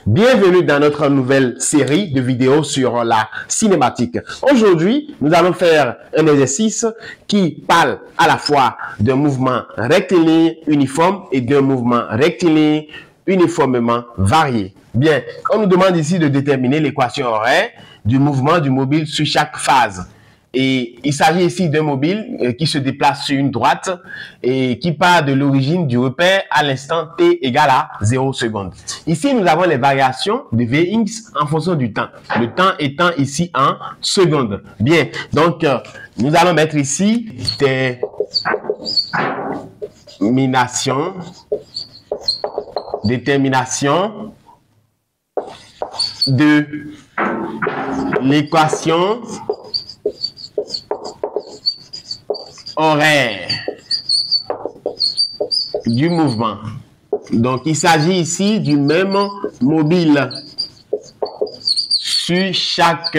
Bienvenue dans notre nouvelle série de vidéos sur la cinématique. Aujourd'hui, nous allons faire un exercice qui parle à la fois d'un mouvement rectiligne uniforme et d'un mouvement rectiligne uniformément varié. Bien, on nous demande ici de déterminer l'équation horaire du mouvement du mobile sur chaque phase. Et il s'agit ici d'un mobile qui se déplace sur une droite et qui part de l'origine du repère à l'instant t égale à 0 secondes. Ici, nous avons les variations de Vx en fonction du temps. Le temps étant ici en secondes. Bien, donc nous allons mettre ici détermination de l'équation horaire du mouvement. Donc, il s'agit ici du même mobile sur chaque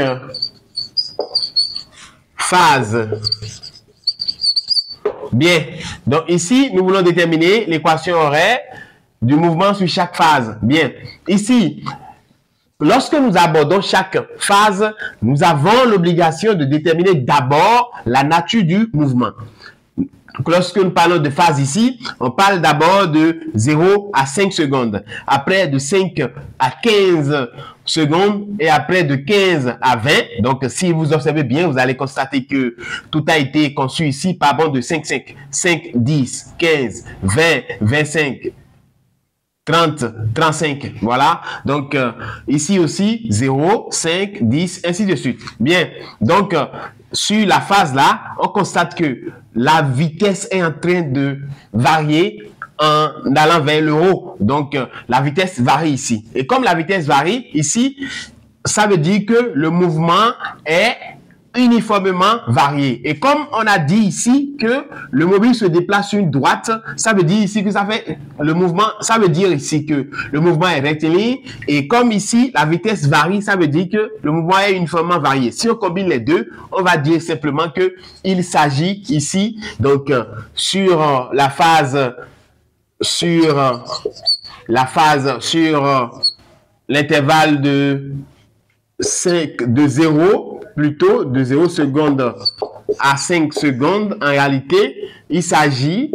phase. Bien. Donc, ici, nous voulons déterminer l'équation horaire du mouvement sur chaque phase. Bien. Ici, lorsque nous abordons chaque phase, nous avons l'obligation de déterminer d'abord la nature du mouvement. Lorsque nous parlons de phase ici, on parle d'abord de 0 à 5 secondes, après de 5 à 15 secondes et après de 15 à 20. Donc, si vous observez bien, vous allez constater que tout a été conçu ici par bande de 5, 10, 15, 20, 25, 30, 35, voilà. Donc, ici aussi, 0, 5, 10, ainsi de suite. Bien, donc, sur la phase là, on constate que la vitesse est en train de varier en allant vers le haut. Donc, la vitesse varie ici. Et comme la vitesse varie ici, ça veut dire que le mouvement est uniformément varié. Et comme on a dit ici que le mobile se déplace sur une droite, ça veut dire ici que ça veut dire ici que le mouvement est rectiligne. Et comme ici, la vitesse varie, ça veut dire que le mouvement est uniformément varié. Si on combine les deux, on va dire simplement que il s'agit ici, donc, sur l'intervalle de 0 plutôt de 0 secondes à 5 secondes, en réalité, il s'agit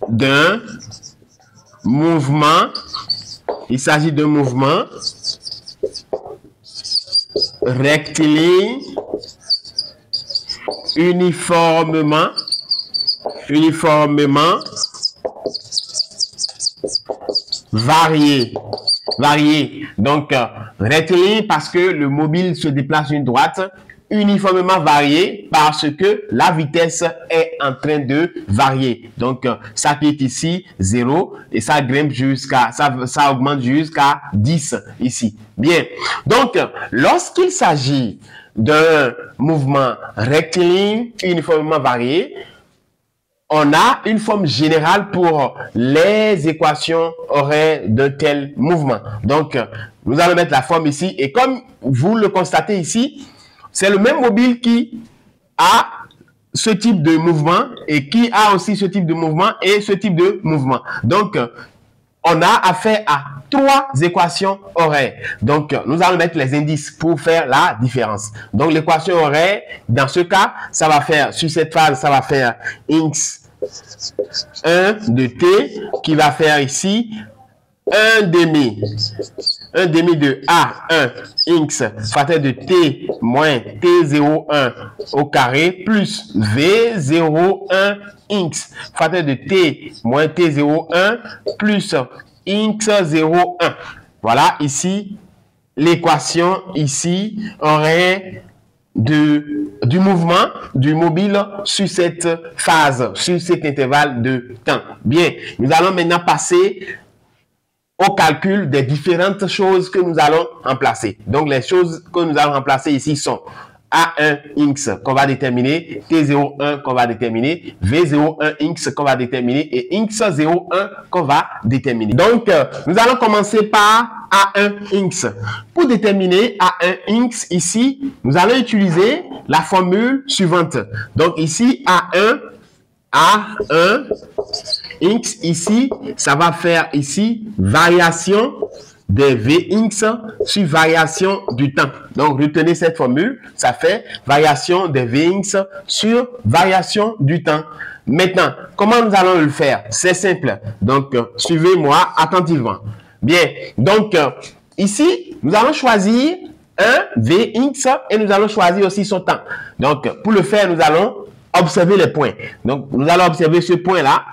d'un mouvement, rectiligne uniformément varié. Donc, rectiligne parce que le mobile se déplace sur une droite, uniformément varié parce que la vitesse est en train de varier. Donc, ça qui est ici, 0, et ça grimpe ça augmente jusqu'à 10 ici. Bien. Donc, lorsqu'il s'agit d'un mouvement rectiligne uniformément varié, on a une forme générale pour les équations horaires d'un tel mouvement. Donc, nous allons mettre la forme ici. Et comme vous le constatez ici, c'est le même mobile qui a ce type de mouvement et qui a aussi ce type de mouvement et ce type de mouvement. Donc, on a affaire à 3 équations horaires. Donc, nous allons mettre les indices pour faire la différence. Donc, l'équation horaire, dans ce cas, ça va faire, sur cette phase, ça va faire x 1 de t qui va faire ici 1 demi de A1 x facteur de t moins t01 au carré plus V01 x facteur de t moins t01 plus x01. Voilà ici l'équation ici horaire du mouvement du mobile sur cette phase, sur cet intervalle de temps. Bien, nous allons maintenant passer au calcul des différentes choses que nous allons remplacer. Donc, les choses que nous allons remplacer ici sont A1x qu'on va déterminer, T01 qu'on va déterminer, V01x qu'on va déterminer et x01 qu'on va déterminer. Donc, nous allons commencer par A1x. Pour déterminer A1x ici, nous allons utiliser la formule suivante. Donc, ici, A1 A1 X ici, ça va faire ici variation des Vx sur variation du temps. Donc, retenez cette formule, ça fait variation des Vx sur variation du temps. Maintenant, comment nous allons le faire? C'est simple. Donc, suivez-moi attentivement. Bien, donc, ici, nous allons choisir un Vx et nous allons choisir aussi son temps. Donc, pour le faire, nous allons observer les points. Donc, nous allons observer ce point-là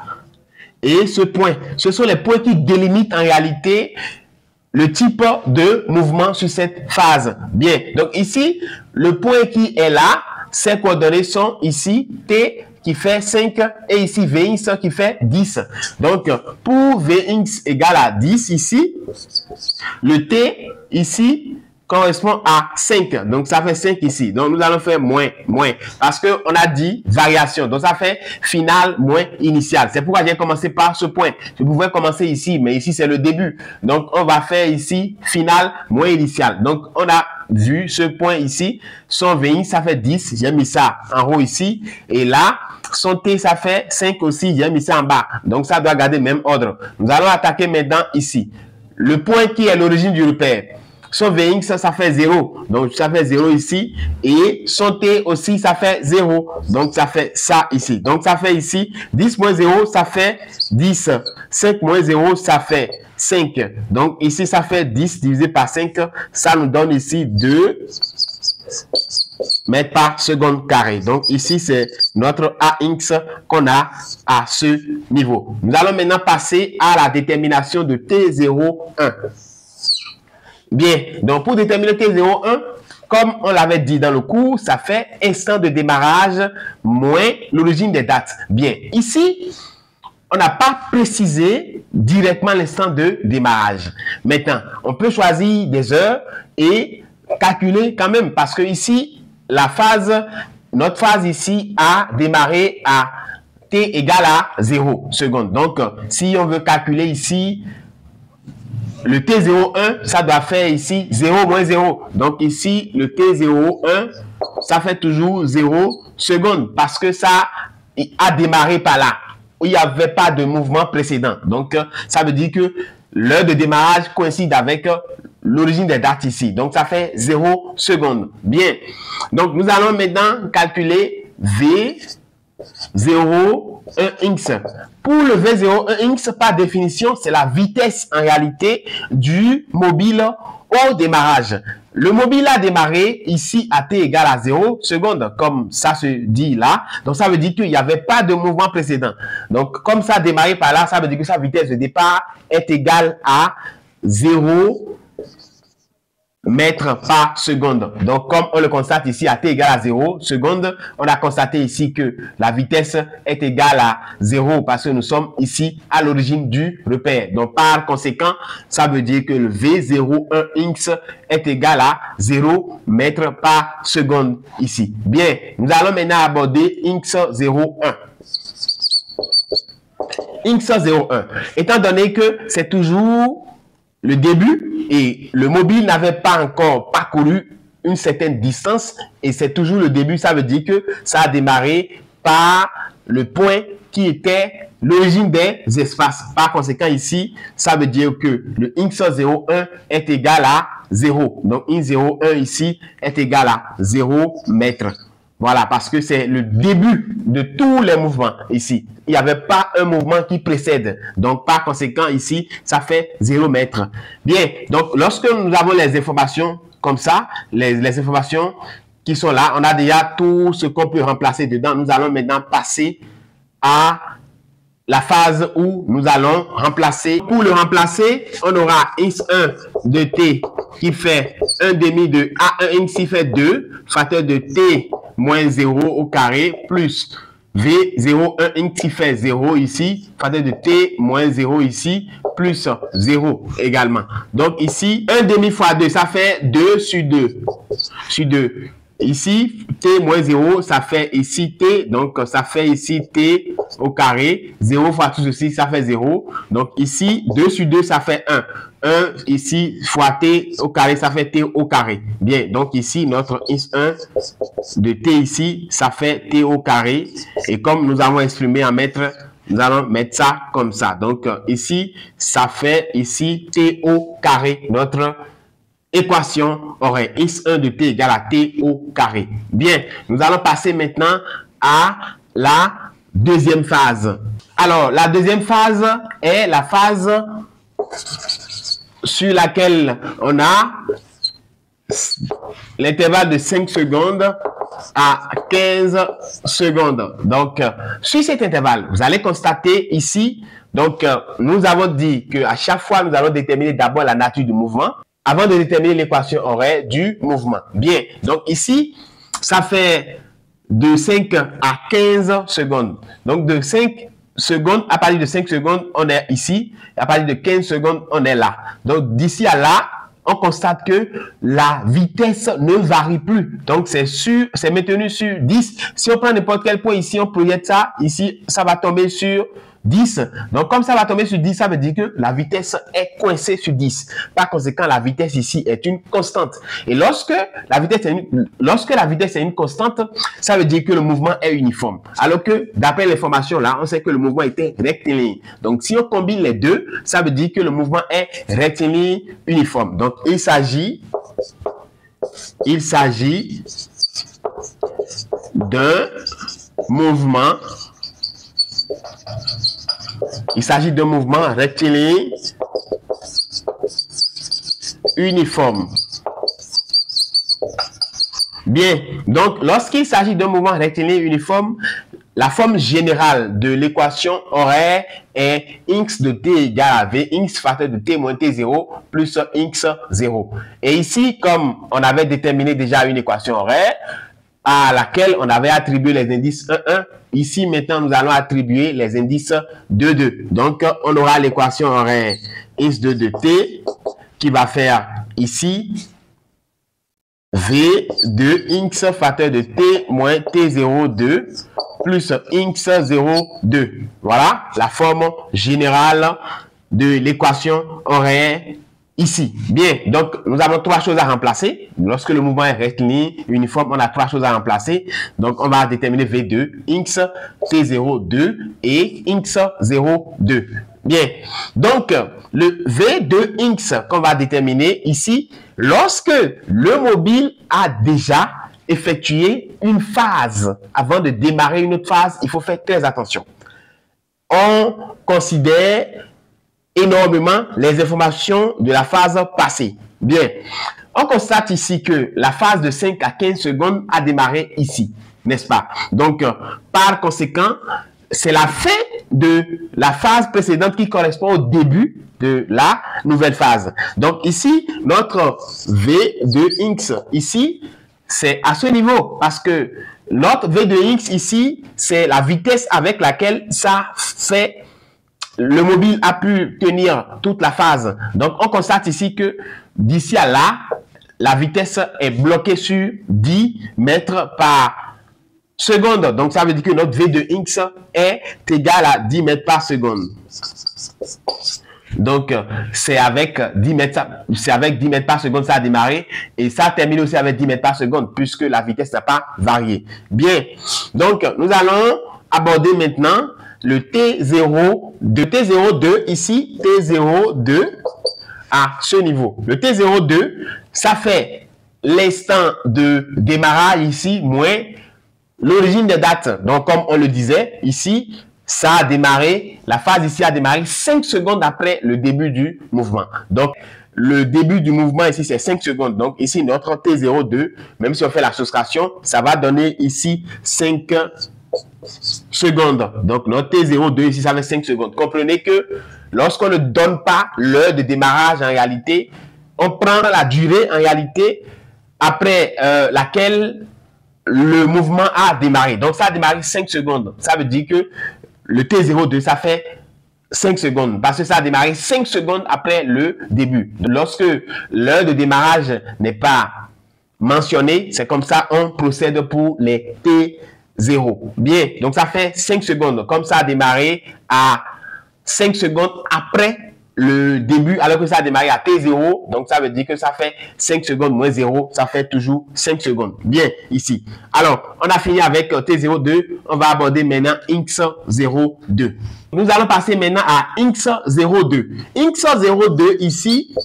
et ce point. Ce sont les points qui délimitent en réalité le type de mouvement sur cette phase. Bien, donc ici, le point qui est là, ses coordonnées sont ici T qui fait 5 et ici Vx qui fait 10. Donc, pour Vx égale à 10 ici, le T ici correspond à 5. Donc, ça fait 5 ici. Donc, nous allons faire moins. Parce qu'on a dit variation. Donc, ça fait final moins initial. C'est pourquoi j'ai commencé par ce point. Je pouvais commencer ici, mais ici, c'est le début. Donc, on va faire ici final moins initial. Donc, on a vu ce point ici. Son VI, ça fait 10. J'ai mis ça en haut ici. Et là, son T, ça fait 5 aussi. J'ai mis ça en bas. Donc, ça doit garder le même ordre. Nous allons attaquer maintenant ici. Le point qui est l'origine du repère. Son Vx, ça fait 0. Donc, ça fait 0 ici. Et son T aussi, ça fait 0. Donc, ça fait ça ici. Donc, ça fait ici 10 moins 0, ça fait 10. 5 moins 0, ça fait 5. Donc, ici, ça fait 10 divisé par 5. Ça nous donne ici 2 mètres par seconde carré. Donc, ici, c'est notre AX qu'on a à ce niveau. Nous allons maintenant passer à la détermination de T01. Bien, donc pour déterminer T01, comme on l'avait dit dans le cours, ça fait instant de démarrage moins l'origine des dates. Bien, ici, on n'a pas précisé directement l'instant de démarrage. Maintenant, on peut choisir des heures et calculer quand même parce que ici, notre phase ici a démarré à T égale à 0 secondes. Donc, si on veut calculer ici, le T01, ça doit faire ici 0 moins 0. Donc ici, le T01, ça fait toujours 0 secondes parce que ça a démarré par là. Il n'y avait pas de mouvement précédent. Donc, ça veut dire que l'heure de démarrage coïncide avec l'origine des dates ici. Donc, ça fait 0 secondes. Bien. Donc, nous allons maintenant calculer V01X. Pour le V01X, par définition, c'est la vitesse en réalité du mobile au démarrage. Le mobile a démarré ici à T égale à 0 secondes, comme ça se dit là. Donc, ça veut dire qu'il n'y avait pas de mouvement précédent. Donc, comme ça a démarré par là, ça veut dire que sa vitesse de départ est égale à 0 mètres par seconde. Donc, comme on le constate ici à T égale à 0 secondes, on a constaté ici que la vitesse est égale à 0 parce que nous sommes ici à l'origine du repère. Donc, par conséquent, ça veut dire que le V01X est égal à 0 mètres par seconde ici. Bien, nous allons maintenant aborder X01. X01, étant donné que c'est toujours le début et le mobile n'avait pas encore parcouru une certaine distance et c'est toujours le début, ça veut dire que ça a démarré par le point qui était l'origine des espaces. Par conséquent, ici, ça veut dire que le X01 est égal à 0. Donc, X01 ici est égal à 0 mètres. Voilà, parce que c'est le début de tous les mouvements ici. Il n'y avait pas un mouvement qui précède. Donc, par conséquent, ici, ça fait 0 mètres. Bien, donc, lorsque nous avons les informations comme ça, les informations qui sont là, on a déjà tout ce qu'on peut remplacer dedans. Nous allons maintenant passer à la phase où nous allons remplacer. Pour le remplacer, on aura X1 de T qui fait 1 demi de A1X qui fait 2, facteur de T moins 0 au carré, plus V01X qui fait 0 ici, facteur de T moins 0 ici, plus 0 également. Donc ici, 1 demi fois 2, ça fait 2 sur 2. Sur 2. Ici, t moins 0, ça fait ici t, donc ça fait ici t au carré. 0 fois tout ceci, ça fait 0. Donc ici, 2 sur 2, ça fait 1. 1 ici fois t au carré, ça fait t au carré. Bien, donc ici, notre x1 de t ici, ça fait t au carré. Et comme nous avons exprimé en mètres, nous allons mettre ça comme ça. Donc ici, ça fait ici t au carré. Notre équation aurait x1 de t égale à t au carré. Bien, nous allons passer maintenant à la deuxième phase. Alors, la deuxième phase est la phase sur laquelle on a l'intervalle de 5 secondes à 15 secondes. Donc, sur cet intervalle, vous allez constater ici, donc, nous avons dit qu'à chaque fois, nous allons déterminer d'abord la nature du mouvement avant de déterminer l'équation horaire du mouvement. Bien, donc ici, ça fait de 5 à 15 secondes. Donc, de 5 secondes, à partir de 5 secondes, on est ici. À partir de 15 secondes, on est là. Donc, d'ici à là, on constate que la vitesse ne varie plus. Donc, c'est maintenu sur 10. Si on prend n'importe quel point ici, on projette ça. Ici, ça va tomber sur 10. Donc, comme ça va tomber sur 10, ça veut dire que la vitesse est coincée sur 10. Par conséquent, la vitesse ici est une constante. Et lorsque la vitesse est une constante, ça veut dire que le mouvement est uniforme. Alors que, d'après l'information là, on sait que le mouvement était rectiligne. Donc, si on combine les deux, ça veut dire que le mouvement est rectiligne uniforme. Donc, il s'agit d'un mouvement. Il s'agit d'un mouvement rectiligne uniforme. Bien, donc lorsqu'il s'agit d'un mouvement rectiligne uniforme, la forme générale de l'équation horaire est x de t égale à v, x facteur de t moins t0 plus x0. Et ici, comme on avait déterminé déjà une équation horaire, à laquelle on avait attribué les indices 1, 1. Ici, maintenant, nous allons attribuer les indices 2, 2. Donc, on aura l'équation horaire x2 de t qui va faire ici v de x facteur de t moins t02 plus x02. Voilà la forme générale de l'équation horaire ici. Bien, donc nous avons trois choses à remplacer. Lorsque le mouvement est rectiligne uniforme, on a trois choses à remplacer. Donc on va déterminer V2, x, T02 et x02. Bien, donc le V2x qu'on va déterminer ici, lorsque le mobile a déjà effectué une phase, avant de démarrer une autre phase, il faut faire très attention. On considère énormément les informations de la phase passée. Bien, on constate ici que la phase de 5 à 15 secondes a démarré ici, n'est-ce pas? Donc, par conséquent, c'est la fin de la phase précédente qui correspond au début de la nouvelle phase. Donc, ici, notre V de X, ici, c'est à ce niveau, parce que notre V de X, ici, c'est la vitesse avec laquelle ça fait... Le mobile a pu tenir toute la phase. Donc, on constate ici que d'ici à là, la vitesse est bloquée sur 10 mètres par seconde. Donc, ça veut dire que notre V de X est égal à 10 mètres par seconde. Donc, c'est avec 10 mètres par seconde, ça a démarré. Et ça termine aussi avec 10 mètres par seconde, puisque la vitesse n'a pas varié. Bien. Donc, nous allons aborder maintenant le T0 de T02 ici, T02 à ce niveau. Le T02, ça fait l'instant de démarrage ici, moins l'origine des dates. Donc, comme on le disait, ici, ça a démarré, la phase ici a démarré 5 secondes après le début du mouvement. Donc, le début du mouvement ici, c'est 5 secondes. Donc, ici, notre T02, même si on fait la soustraction, ça va donner ici 5 secondes. Donc, notre T02 ici, ça fait 5 secondes. Comprenez que lorsqu'on ne donne pas l'heure de démarrage en réalité, on prend la durée en réalité après laquelle le mouvement a démarré. Donc, ça a démarré 5 secondes. Ça veut dire que le T02, ça fait 5 secondes. Parce que ça a démarré 5 secondes après le début. Lorsque l'heure de démarrage n'est pas mentionné. C'est comme ça on procède pour les T0. Bien, donc ça fait 5 secondes. Comme ça a démarré à 5 secondes après le début, alors que ça a démarré à T0, donc ça veut dire que ça fait 5 secondes moins 0, ça fait toujours 5 secondes. Bien, ici. Alors, on a fini avec T02, on va aborder maintenant X02. Nous allons passer maintenant à X02. X02 ici,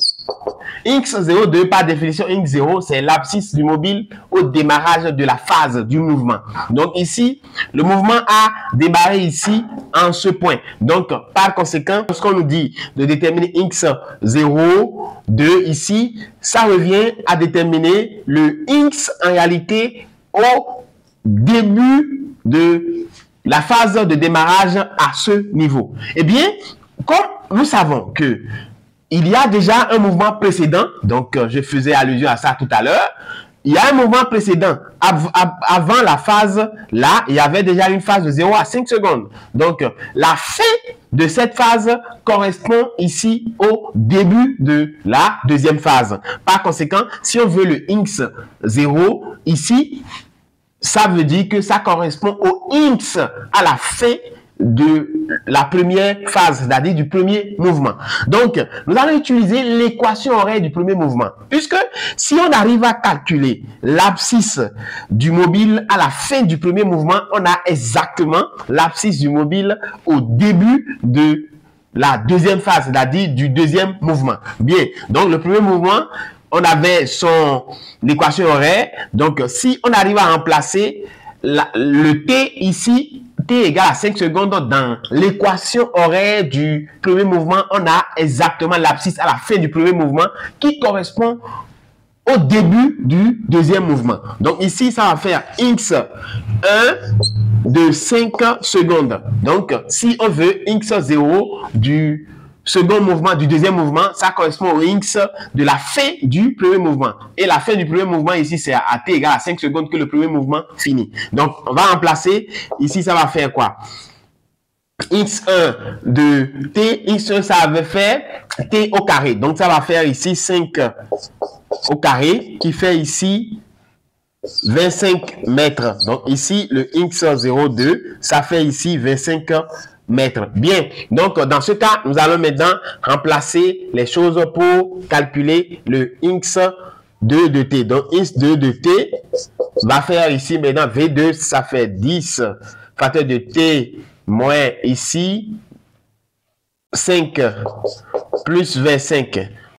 X02, par définition, X0, c'est l'abscisse du mobile au démarrage de la phase du mouvement. Donc ici, le mouvement a démarré ici en ce point. Donc, par conséquent, lorsqu'on nous dit de déterminer X02 ici, ça revient à déterminer le X en réalité au début de la phase de démarrage à ce niveau. Eh bien, comme nous savons que il y a déjà un mouvement précédent, donc je faisais allusion à ça tout à l'heure. Il y a un mouvement précédent. Avant la phase, là, il y avait déjà une phase de 0 à 5 secondes. Donc, la fin de cette phase correspond ici au début de la deuxième phase. Par conséquent, si on veut le X0 ici, ça veut dire que ça correspond au X à la fin de la première phase, c'est-à-dire du premier mouvement. Donc, nous allons utiliser l'équation horaire du premier mouvement. Puisque si on arrive à calculer l'abscisse du mobile à la fin du premier mouvement, on a exactement l'abscisse du mobile au début de la deuxième phase, c'est-à-dire du deuxième mouvement. Bien, donc le premier mouvement, on avait l'équation horaire. Donc, si on arrive à remplacer le T ici, T égale à 5 secondes dans l'équation horaire du premier mouvement, on a exactement l'abscisse à la fin du premier mouvement qui correspond au début du deuxième mouvement. Donc ici, ça va faire X1 de 5 secondes. Donc, si on veut X0 du second mouvement, du deuxième mouvement, ça correspond au X de la fin du premier mouvement. Et la fin du premier mouvement, ici, c'est à T égale à 5 secondes que le premier mouvement finit. Donc, on va remplacer. Ici, ça va faire quoi? X1 de T, X1, ça va faire T au carré. Donc, ça va faire ici 5 au carré, qui fait ici 25 mètres. Donc, ici, le X02, ça fait ici 25 mètres. Bien, donc dans ce cas, nous allons maintenant remplacer les choses pour calculer le X2 de T. Donc, X2 de T va faire ici maintenant V2, ça fait 10 facteur de T moins ici 5 plus 25.